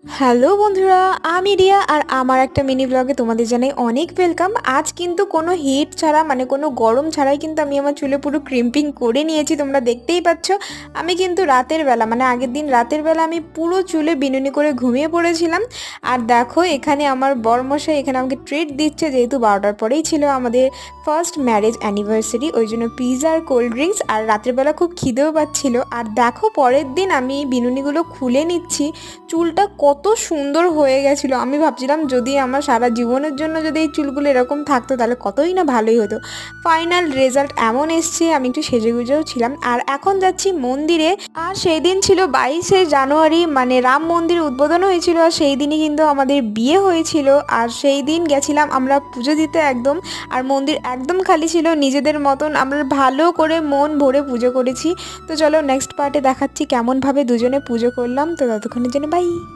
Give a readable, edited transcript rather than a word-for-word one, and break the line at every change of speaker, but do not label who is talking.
Hello বন্ধুরা, আমি রিয়া আর আমার একটা মিনি ব্লগে তোমাদের জানাই অনেক ওয়েলকাম। আজ কিন্তু কোনো হিট ছাড়া মানে কোনো গরম ছাড়াই কিন্তু আমি আমার চুলে পুরো ক্রিম্পিং করে নিয়েছি, তোমরা দেখতেই পাচ্ছ। আমি কিন্তু রাতের বেলা মানে আগের দিন রাতের বেলা আমি পুরো চুলে বিনুনি করে ঘুমিয়ে পড়েছিলাম। আর দেখো এখানে আমার বরমশাই এখানে আমাকে ট্রিট দিচ্ছে, যেহেতু 12টার পরেই ছিল আমাদের ফার্স্ট ম্যারেজ অ্যানিভার্সারি, ওই জন্য পিৎজা আর কোল্ড ড্রিঙ্কস। আর রাতের বেলা খুব খিদেও পাচ্ছিল। আর দেখো পরের দিন আমি বিনুনিগুলো খুলে নিচ্ছি, চুলটা কত সুন্দর হয়ে গেছিলো। আমি ভাবছিলাম যদি আমার সারা জীবনের জন্য যদি এই চুলগুলো এরকম থাকতো তাহলে কতই না ভালোই হতো। ফাইনাল রেজাল্ট এমন এসছে, আমি একটু সেজেগুজেও ছিলাম। আর এখন যাচ্ছি মন্দিরে। আর সেই দিন ছিল 22শে জানুয়ারি, মানে রাম মন্দির উদ্বোধন হয়েছিল। আর সেই দিনই কিন্তু আমাদের বিয়ে হয়েছিল। আর সেই দিন গেছিলাম আমরা পুজো দিতে একদম। আর মন্দির একদম খালি ছিল, নিজেদের মতন আমরা ভালো করে মন ভরে পুজো করেছি। তো চলো নেক্সট পার্টে দেখাচ্ছি কেমনভাবে দুজনে পুজো করলাম। তো ততক্ষণের জন্য বাই।